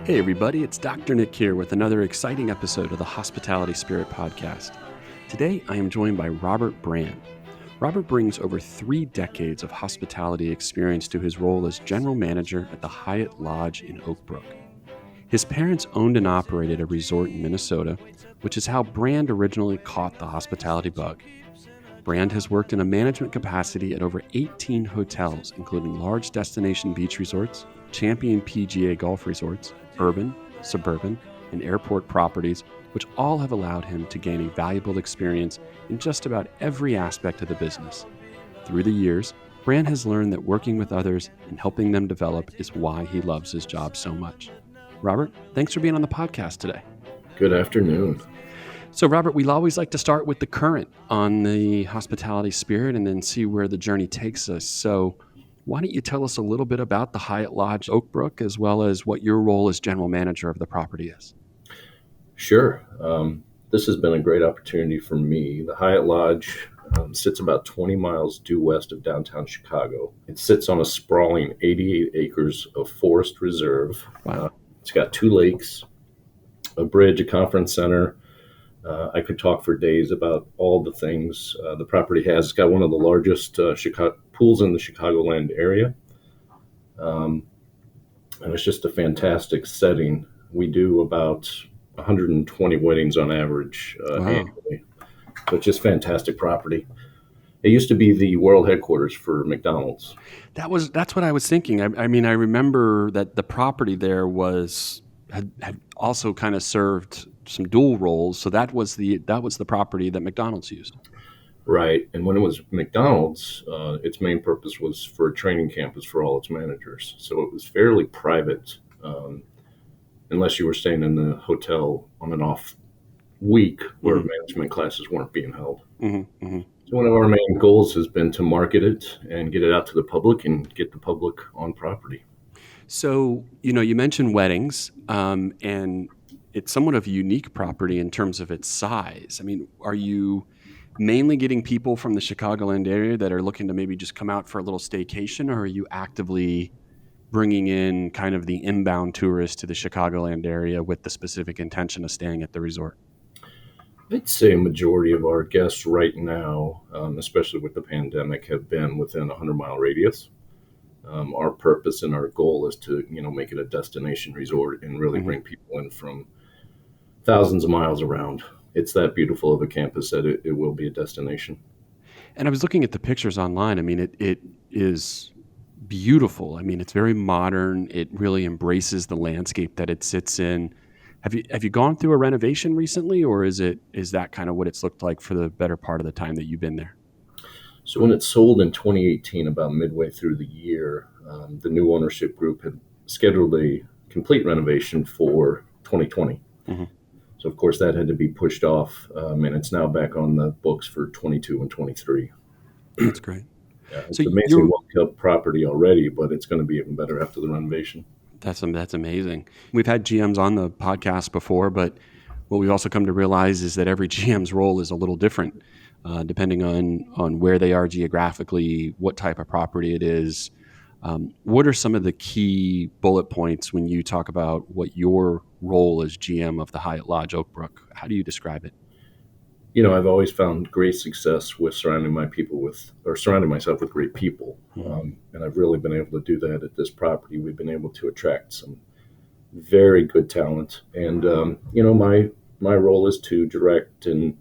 Hey everybody, it's Dr. Nick here with another exciting episode of the Hospitality Spirit Podcast. Today I am joined by Robert Brand. Robert brings over 3 decades of hospitality experience to his role as general manager at the Hyatt Lodge in Oak Brook. His parents owned and operated a resort in Minnesota, which is how Brand originally caught the hospitality bug. Brand has worked in a management capacity at over 18 hotels, including large destination beach resorts, champion PGA golf resorts, urban, suburban, and airport properties, which all have allowed him to gain a valuable experience in just about every aspect of the business. Through the years, Brand has learned that working with others and helping them develop is why he loves his job so much. Robert, thanks for being on the podcast today. Good afternoon. So, Robert, we always like to start with the current on the hospitality spirit and then see where the journey takes us. So, why don't you tell us a little bit about the Hyatt Lodge Oak Brook, as well as what your role as general manager of the property is? Sure. This has been a great opportunity for me. The Hyatt Lodge sits about 20 miles due west of downtown Chicago. It sits on a sprawling 88 acres of forest reserve. Wow. It's got 2 lakes, a bridge, a conference center. I could talk for days about all the things the property has. It's got one of the largest pools in the Chicagoland area. And it's just a fantastic setting. We do about 120 weddings on average annually. So it's just fantastic property. It used to be the world headquarters for McDonald's. That's what I was thinking. I mean, I remember that the property there had also kind of served some dual roles. So that was the property that McDonald's used. Right. And when it was McDonald's, its main purpose was for a training campus for all its managers. So it was fairly private, unless you were staying in the hotel on an off week where management classes weren't being held. Mm-hmm, mm-hmm. So one of our main goals has been to market it and get it out to the public and get the public on property. So, you mentioned weddings, and it's somewhat of a unique property in terms of its size. I mean, are you mainly getting people from the Chicagoland area that are looking to maybe just come out for a little staycation, or are you actively bringing in kind of the inbound tourists to the Chicagoland area with the specific intention of staying at the resort? I'd say a majority of our guests right now, especially with the pandemic, have been within a 100-mile radius. Our purpose and our goal is to, make it a destination resort and really bring people in from thousands of miles around. It's that beautiful of a campus that it will be a destination. And I was looking at the pictures online. I mean, it is beautiful. I mean, it's very modern. It really embraces the landscape that it sits in. Have you gone through a renovation recently, or is that kind of what it's looked like for the better part of the time that you've been there? So when it sold in 2018, about midway through the year, the new ownership group had scheduled a complete renovation for 2020. Mm-hmm. So, of course, that had to be pushed off, and it's now back on the books for 22 and 23. That's great. Yeah, it's an amazing well-kept property already, but it's going to be even better after the renovation. That's amazing. We've had GMs on the podcast before, but what we've also come to realize is that every GM's role is a little different, depending on where they are geographically, what type of property it is. What are some of the key bullet points when you talk about what your role as GM of the Hyatt Lodge Oak Brook? How do you describe it? I've always found great success with surrounding myself with great people. And I've really been able to do that at this property. We've been able to attract some very good talent. And, my role is to direct and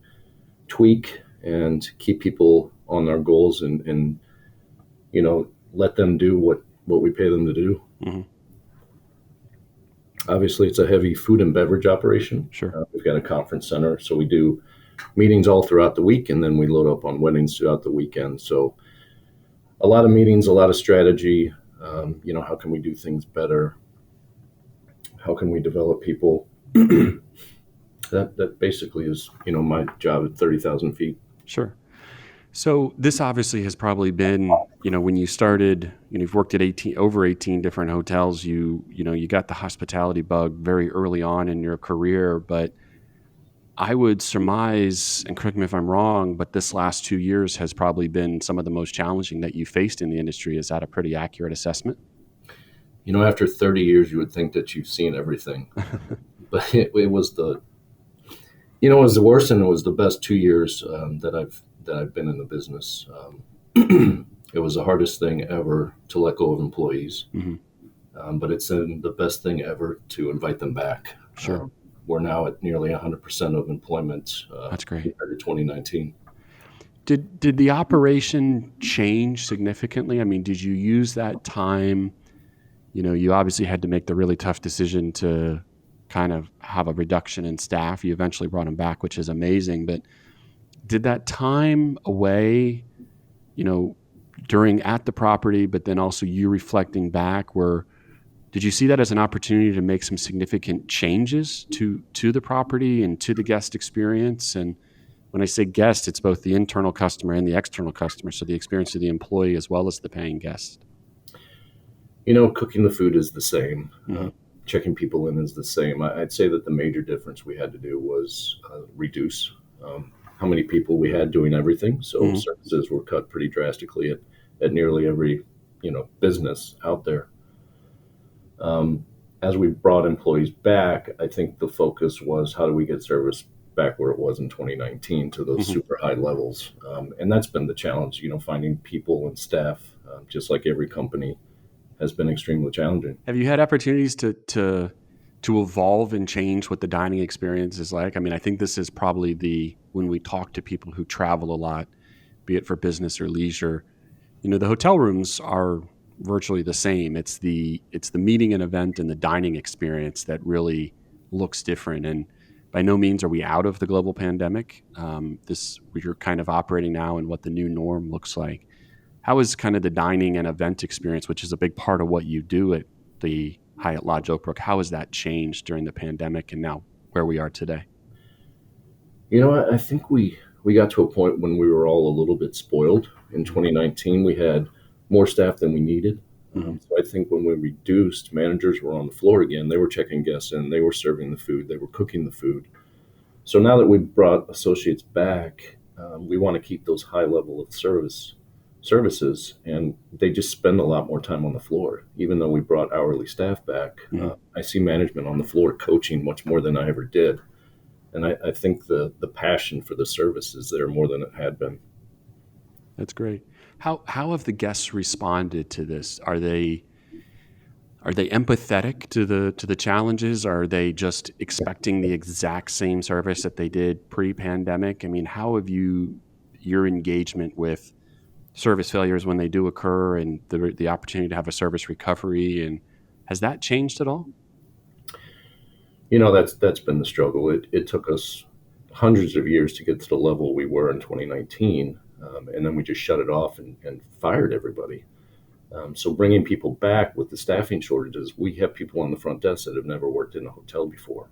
tweak and keep people on their goals and let them do what we pay them to do. Mm-hmm. Obviously, it's a heavy food and beverage operation. Sure. We've got a conference center, so we do meetings all throughout the week, and then we load up on weddings throughout the weekend. So a lot of meetings, a lot of strategy. How can we do things better? How can we develop people? That basically is, my job at 30,000 feet. Sure. So this obviously has probably been, when you started, you've worked at over 18 different hotels. You got the hospitality bug very early on in your career, but I would surmise, and correct me if I'm wrong, but this last 2 years has probably been some of the most challenging that you faced in the industry. Is that a pretty accurate assessment? After 30 years, you would think that you've seen everything. But it was it was the worst and it was the best 2 years that I've been in the business. It was the hardest thing ever to let go of employees, but it's the best thing ever to invite them back. Sure. We're now at nearly 100% of employment. That's great. Compared to 2019. Did the operation change significantly? I mean, did you use that time? You obviously had to make the really tough decision to kind of have a reduction in staff. You eventually brought them back, which is amazing. But did that time away, during at the property, but then also you reflecting back, did you see that as an opportunity to make some significant changes to the property and to the guest experience? And when I say guest, it's both the internal customer and the external customer, so the experience of the employee as well as the paying guest. Cooking the food is the same. Checking people in is the same. I'd say that the major difference we had to do was reduce how many people we had doing everything. So services were cut pretty drastically at nearly every business out there. As we brought employees back, I think the focus was how do we get service back where it was in 2019 to those super high levels. And that's been the challenge, finding people and staff, just like every company, has been extremely challenging. Have you had opportunities to evolve and change what the dining experience is like? I mean, I think this is probably when we talk to people who travel a lot, be it for business or leisure, the hotel rooms are virtually the same. It's the meeting and event and the dining experience that really looks different. And by no means are we out of the global pandemic. We're kind of operating now in what the new norm looks like. How is kind of the dining and event experience, which is a big part of what you do at the Hyatt Lodge Oak Brook, how has that changed during the pandemic and now where we are today? I think we got to a point when we were all a little bit spoiled. In 2019, we had more staff than we needed. So I think when we reduced, managers were on the floor again. They were checking guests in. They were serving the food. They were cooking the food. So now that we've brought associates back, we want to keep those high level of services, and they just spend a lot more time on the floor. Even though we brought hourly staff back, I see management on the floor coaching much more than I ever did. And I think the passion for the service is there more than it had been. That's great. How have the guests responded to this? Are they empathetic to the challenges? Are they just expecting the exact same service that they did pre-pandemic? I mean, how have your engagement with service failures when they do occur and the opportunity to have a service recovery, and has that changed at all? That's been the struggle. It took us hundreds of years to get to the level we were in 2019. And then we just shut it off and fired everybody. So bringing people back with the staffing shortages, we have people on the front desk that have never worked in a hotel before.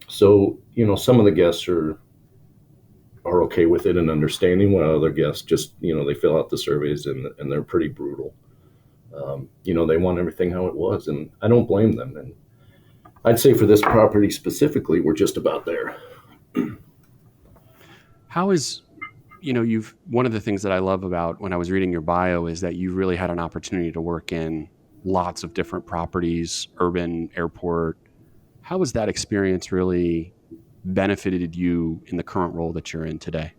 So some of the guests are okay with it and understanding, while other guests just, they fill out the surveys and they're pretty brutal. They want everything how it was, and I don't blame them. And I'd say for this property specifically, we're just about there. How is, one of the things that I love about when I was reading your bio is that you really had an opportunity to work in lots of different properties, urban, airport. How has that experience really benefited you in the current role that you're in today?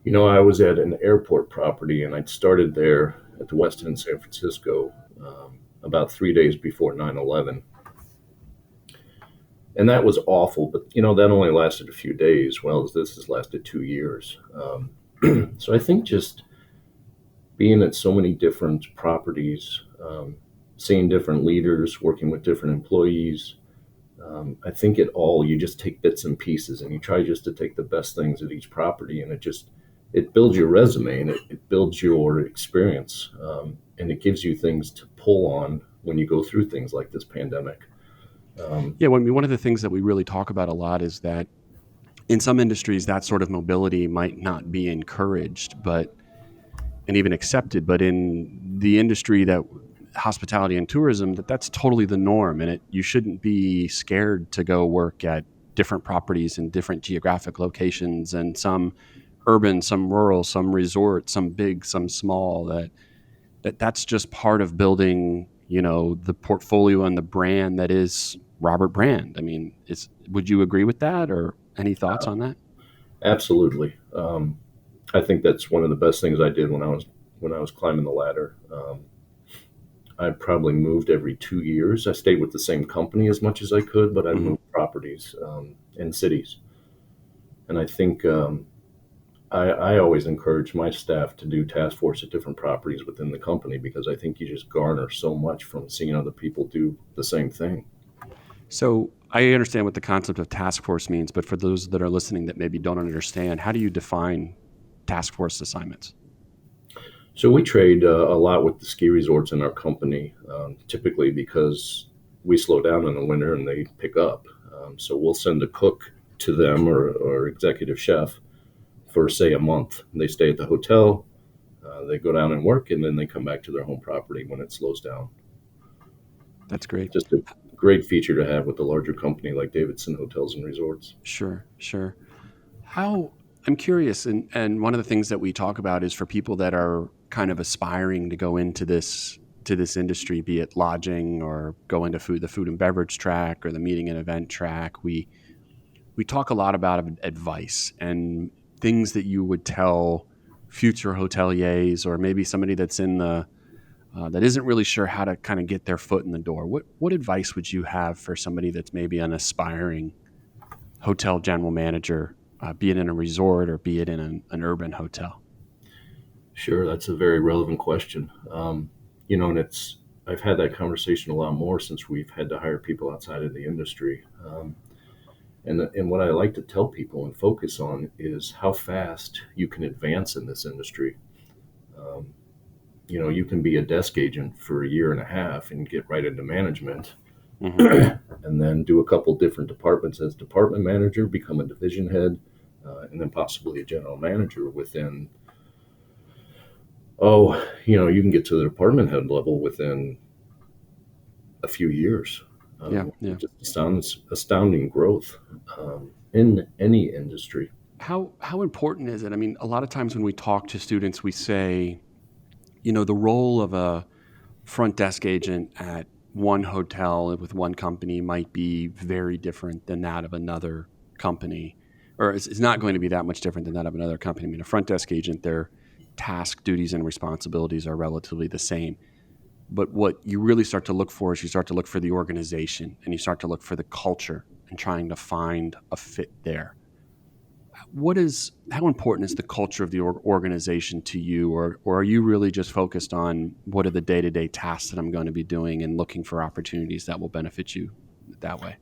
I was at an airport property, and I'd started there at the Westin in San Francisco about 3 days before 9/11. And that was awful, but that only lasted a few days. Well, this has lasted 2 years. So I think just being at so many different properties, seeing different leaders, working with different employees, I think you just take bits and pieces and you try just to take the best things at each property, and it builds your resume and it builds your experience, and it gives you things to pull on when you go through things like this pandemic. One of the things that we really talk about a lot is that in some industries, that sort of mobility might not be encouraged, and even accepted. But in the industry that hospitality and tourism, that's totally the norm, and you shouldn't be scared to go work at different properties in different geographic locations, and some urban, some rural, some resort, some big, some small. That that's just part of building, the portfolio and the brand that is Robert Brand. I mean, would you agree with that, or any thoughts on that? Absolutely. I think that's one of the best things I did when I was climbing the ladder. I probably moved every 2 years. I stayed with the same company as much as I could, but I Hmm. moved properties in cities. And I think I always encourage my staff to do task force at different properties within the company because I think you just garner so much from seeing other people do the same thing. So I understand what the concept of task force means, but for those that are listening that maybe don't understand, how do you define task force assignments? So we trade a lot with the ski resorts in our company, typically because we slow down in the winter and they pick up. So we'll send a cook to them or executive chef for, say, a month. They stay at the hotel, they go down and work, and then they come back to their home property when it slows down. That's great. Just a great feature to have with a larger company like Davidson Hotels and Resorts. Sure, sure. How I'm curious, and one of the things that we talk about is for people that are kind of aspiring to go into this industry, be it lodging or go into the food and beverage track or the meeting and event track. We talk a lot about advice and things that you would tell future hoteliers, or maybe somebody that's in the that isn't really sure how to kind of get their foot in the door. What advice would you have for somebody that's maybe an aspiring hotel general manager, be it in a resort or be it in an urban hotel? Sure, that's a very relevant question. And I've had that conversation a lot more since we've had to hire people outside of the industry. And what I like to tell people and focus on is how fast you can advance in this industry. Um, you can be a desk agent for a year and a half and get right into management, Hmm. and then do a couple different departments as department manager, become a division head, and then possibly a general manager within, you can get to the department head level within a few years. Yeah, yeah. Just astounding growth in any industry. How important is it? I mean, a lot of times when we talk to students, we say, the role of a front desk agent at one hotel with one company might be very different than that of another company, or it's not going to be that much different than that of another company. I mean, a front desk agent, their task, duties, and responsibilities are relatively the same. But what you really start to look for is you start to look for the organization and you start to look for the culture and trying to find a fit there. How important is the culture of the organization to you, or are you really just focused on what are the day-to-day tasks that I'm going to be doing and looking for opportunities that will benefit you that way?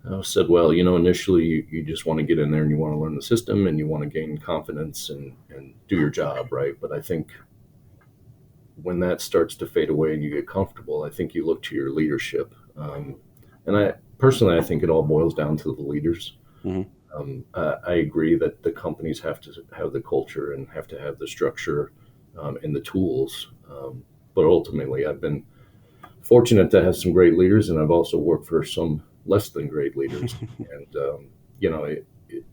I said, well, initially you just want to get in there and you want to learn the system and you want to gain confidence and do your job, right? But I think when that starts to fade away and you get comfortable, I think you look to your leadership. And I think it all boils down to the leaders. Hmm. I agree that the companies have to have the culture and have to have the structure and the tools. But ultimately, I've been fortunate to have some great leaders, and I've also worked for some less than great leaders. And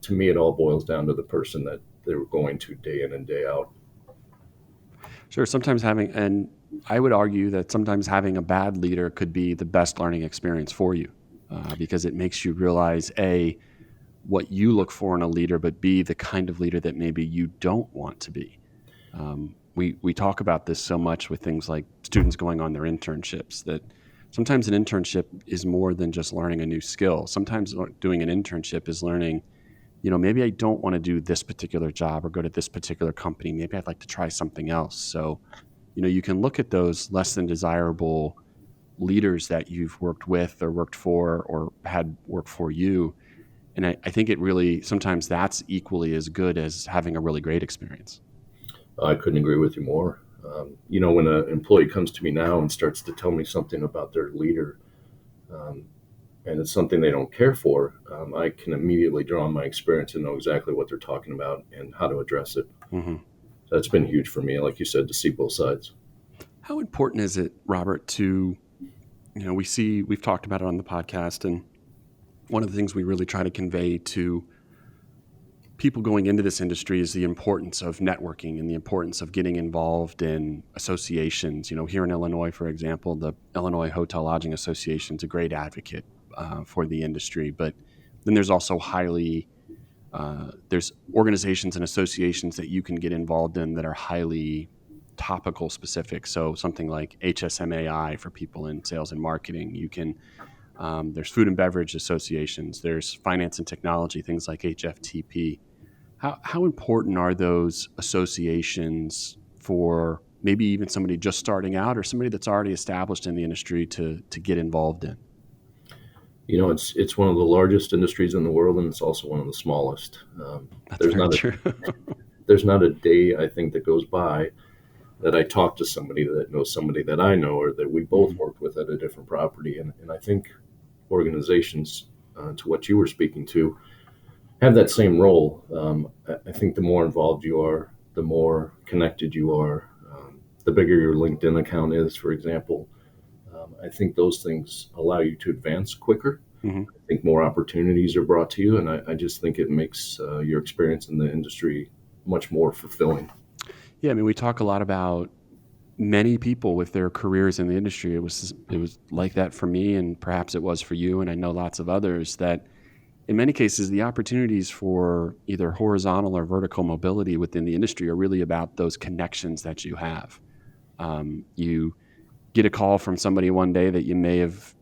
to me, it all boils down to the person that they're going to day in and day out. Sure. And I would argue that sometimes having a bad leader could be the best learning experience for you, because it makes you realize, A, what you look for in a leader, but B, the kind of leader that maybe you don't want to be. We talk about this so much with things like students going on their internships, that sometimes an internship is more than just learning a new skill. Sometimes doing an internship is learning, maybe I don't want to do this particular job or go to this particular company. Maybe I'd like to try something else. So, you can look at those less than desirable leaders that you've worked with or worked for or had work for you. And I think it really, sometimes that's equally as good as having a really great experience. I couldn't agree with you more. When an employee comes to me now and starts to tell me something about their leader, um, and it's something they don't care for, I can immediately draw on my experience and know exactly what they're talking about and how to address it. Hmm. That's been huge for me, like you said, to see both sides. How important is it, Robert, to, we've talked about it on the podcast, and one of the things we really try to convey to people going into this industry is the importance of networking and the importance of getting involved in associations. Here in Illinois, for example, the Illinois Hotel Lodging Association is a great advocate for the industry. But then there's also there's organizations and associations that you can get involved in that are highly topical specific. So something like HSMAI for people in sales and marketing. There's food and beverage associations. There's finance and technology, things like HFTP. How important are those associations for maybe even somebody just starting out or somebody that's already established in the industry to get involved in? It's one of the largest industries in the world, and it's also one of the smallest. That's very true. There's not a day, I think, that goes by that I talk to somebody that knows somebody that I know, or that we both worked with at a different property. And I think organizations, to what you were speaking to, have that same role. I think the more involved you are, the more connected you are, the bigger your LinkedIn account is, for example. I think those things allow you to advance quicker. Mm-hmm. I think more opportunities are brought to you, and I just think it makes your experience in the industry much more fulfilling. Yeah, I mean, we talk a lot about many people with their careers in the industry. It was like that for me, and perhaps it was for you, and I know lots of others, that in many cases, the opportunities for either horizontal or vertical mobility within the industry are really about those connections that you have. You get a call from somebody one day that you may have,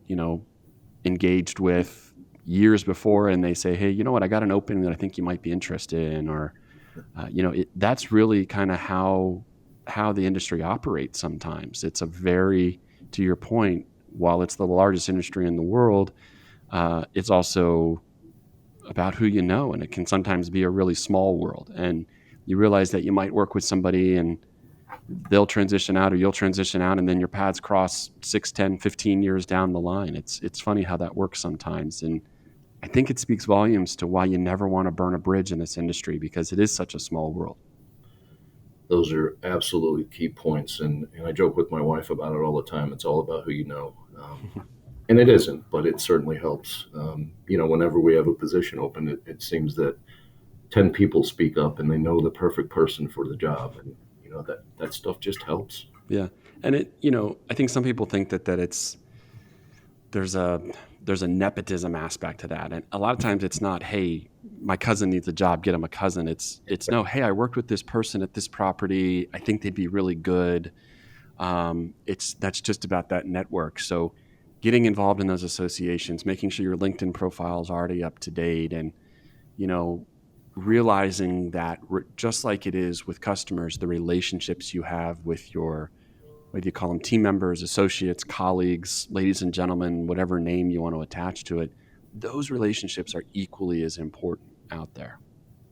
engaged with years before, and they say, "Hey, you know what? I got an opening that I think you might be interested in," or, that's really kind of how the industry operates. Sometimes it's to your point, while it's the largest industry in the world, it's also about who you know, and it can sometimes be a really small world. And you realize that you might work with somebody and they'll transition out or you'll transition out, and then your paths cross 6, 10, 15 years down the line. It's funny how that works sometimes. And I think it speaks volumes to why you never want to burn a bridge in this industry, because it is such a small world. Those are absolutely key points. And I joke with my wife about it all the time. It's all about who you know. And it isn't, but it certainly helps. Whenever we have a position open, it seems that 10 people speak up and they know the perfect person for the job. And, that stuff just helps. Yeah. And I think some people think that there's a nepotism aspect to that. And a lot of times it's not, "Hey, my cousin needs a job, get him a cousin." It's no, "Hey, I worked with this person at this property. I think they'd be really good." That's just about that network. So getting involved in those associations, making sure your LinkedIn profile is already up to date, and, realizing that just like it is with customers, the relationships you have with whether you call them team members, associates, colleagues, ladies and gentlemen, whatever name you want to attach to it, those relationships are equally as important out there.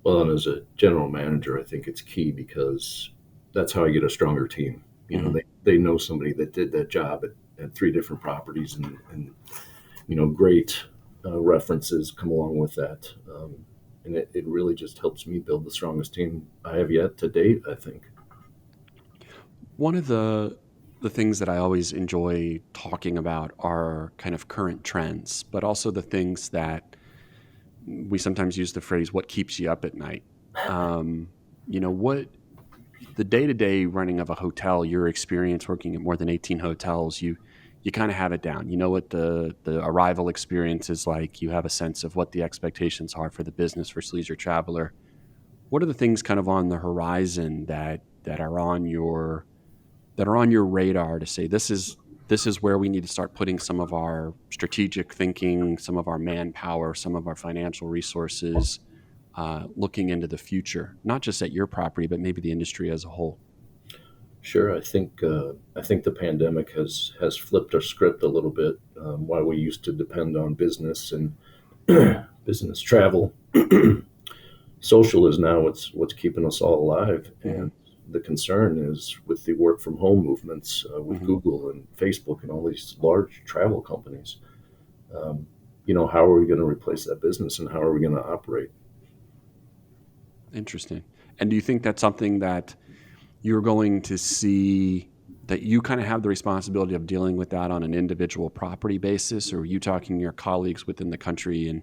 Well, and as a general manager, I think it's key, because that's how I get a stronger team. They know somebody that did that job at 3 different properties, and great references come along with that. And it really just helps me build the strongest team I have yet to date, I think. One of the things that I always enjoy talking about are kind of current trends, but also the things that we sometimes use the phrase, "What keeps you up at night?" What the day-to-day running of a hotel, your experience working at more than 18 hotels, you kind of have it down. You know what the arrival experience is like. You have a sense of what the expectations are for the business versus leisure traveler. What are the things kind of on the horizon that are on your radar to say, this is where we need to start putting some of our strategic thinking, some of our manpower, some of our financial resources, looking into the future, not just at your property, but maybe the industry as a whole? Sure. I think the pandemic has flipped our script a little bit. While we used to depend on business and business travel, social is now what's keeping us all alive. And the concern is with the work from home movements with Google and Facebook and all these large travel companies. How are we going to replace that business, and how are we going to operate? Interesting. And do you think that's something that you're going to see, that you kind of have the responsibility of dealing with that on an individual property basis, or are you talking to your colleagues within the country and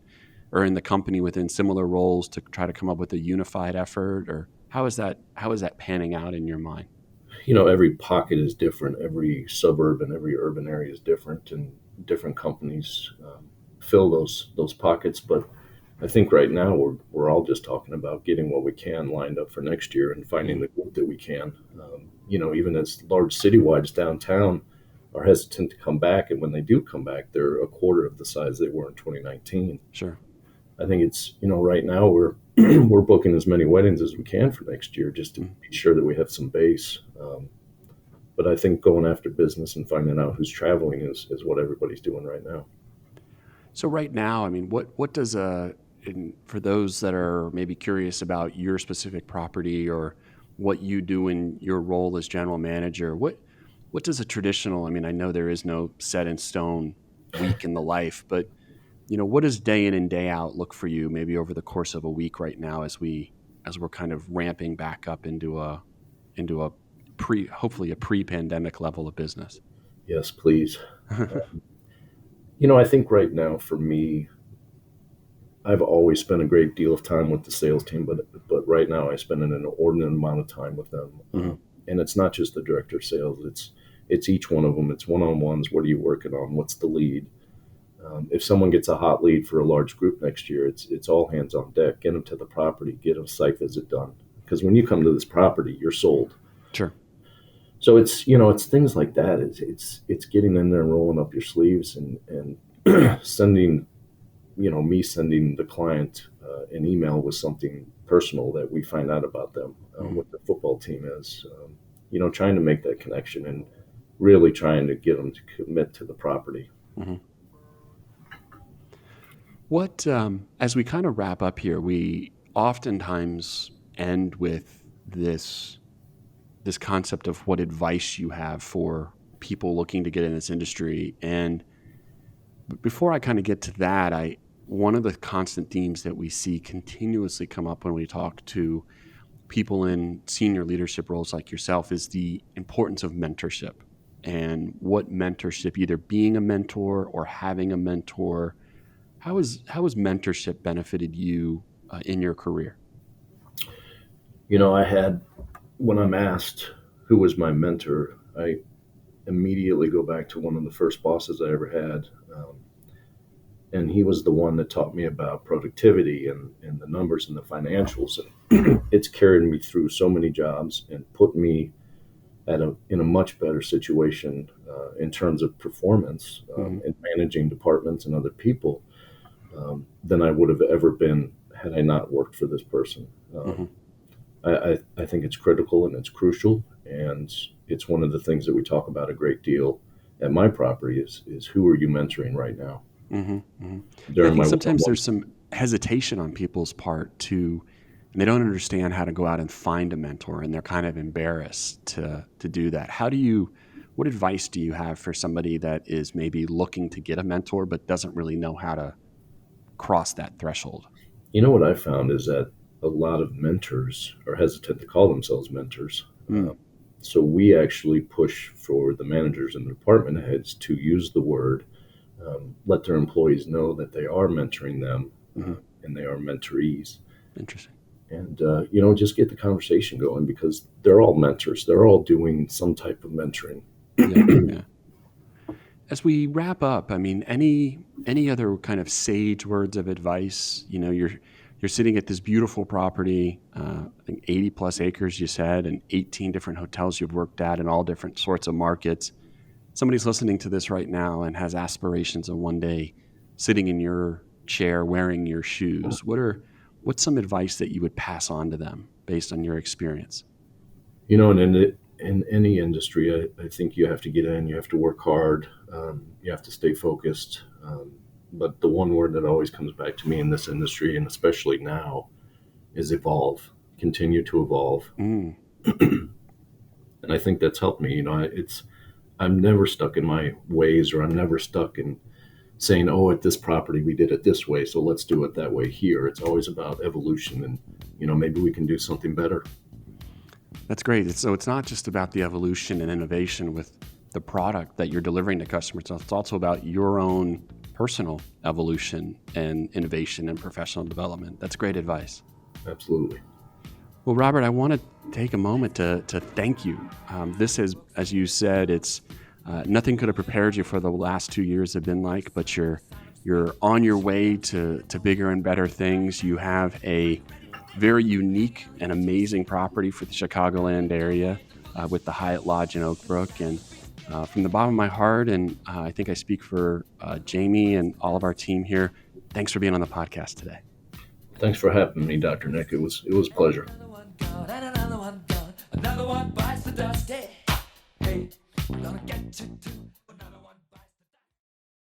or in the company within similar roles to try to come up with a unified effort? Or how is that panning out in your mind? Every pocket is different. Every suburb and every urban area is different, and different companies fill those pockets. But I think right now we're all just talking about getting what we can lined up for next year and finding the group that we can. Even as large citywides downtown are hesitant to come back, and when they do come back, they're a quarter of the size they were in 2019. Sure. I think it's right now we're we're booking as many weddings as we can for next year just to be sure that we have some base. But I think going after business and finding out who's traveling is what everybody's doing right now. So right now, I mean, what does for those that are maybe curious about your specific property or what you do in your role as general manager, what does a traditional, I mean, I know there is no set in stone week in the life, but what does day in and day out look for you maybe over the course of a week right now as we're kind of ramping back up into a hopefully a pre-pandemic level of business? Yes, please. I think right now for me, I've always spent a great deal of time with the sales team, but right now I spend an inordinate amount of time with them. And it's not just the director of sales, it's each one of them. It's one-on-ones. What are you working on? What's the lead? If someone gets a hot lead for a large group next year, it's all hands on deck. Get them to the property, get a site visit done. Because when you come to this property, you're sold. Sure. So it's things like that. It's getting in there and rolling up your sleeves and sending the client an email with something personal that we find out about them, what the football team is, trying to make that connection and really trying to get them to commit to the property. Mm-hmm. What, as we kind of wrap up here, we oftentimes end with this concept of what advice you have for people looking to get in this industry. And before I kind of get to that, one of the constant themes that we see continuously come up when we talk to people in senior leadership roles like yourself is the importance of mentorship and what mentorship, either being a mentor or having a mentor, how has mentorship benefited you in your career? When I'm asked who was my mentor, I immediately go back to one of the first bosses I ever had. And he was the one that taught me about productivity and the numbers and the financials. And it's carried me through so many jobs and put me in a much better situation in terms of performance in managing departments and other people than I would have ever been had I not worked for this person. I think it's critical and it's crucial, and it's one of the things that we talk about a great deal at my property is who are you mentoring right now? I think sometimes there's some hesitation on people's part and they don't understand how to go out and find a mentor, and they're kind of embarrassed to do that. What advice do you have for somebody that is maybe looking to get a mentor but doesn't really know how to cross that threshold? What I found is that a lot of mentors are hesitant to call themselves mentors. So we actually push for the managers and the department heads to use the word, let their employees know that they are mentoring them and they are mentorees. Interesting. And, just get the conversation going because they're all mentors. They're all doing some type of mentoring. Yeah. As we wrap up, I mean, any other kind of sage words of advice? You're sitting at this beautiful property, I think 80 plus acres, you said, and 18 different hotels you've worked at in all different sorts of markets. Somebody's listening to this right now and has aspirations of one day sitting in your chair, wearing your shoes. What's some advice that you would pass on to them based on your experience? In any industry, I think you have to get in, you have to work hard, you have to stay focused. But the one word that always comes back to me in this industry, and especially now, is evolve. Continue to evolve. And I think that's helped me. I'm never stuck in my ways, or I'm never stuck in saying, at this property we did it this way, so let's do it that way here. It's always about evolution, and maybe we can do something better. That's great. So it's not just about the evolution and innovation with the product that you're delivering to customers. It's also about your own personal evolution and innovation and professional development. That's great advice. Absolutely. Well, Robert, I want to take a moment to thank you. This is, as you said, it's nothing could have prepared you for the last 2 years have been like, but you're on your way to bigger and better things. You have a very unique and amazing property for the Chicagoland area with the Hyatt Lodge in Oak Brook. And from the bottom of my heart, and I think I speak for Jamie and all of our team here, thanks for being on the podcast today. Thanks for having me, Dr. Nick. It was a pleasure. Another one bites the dust. Hey, we're gonna get you too.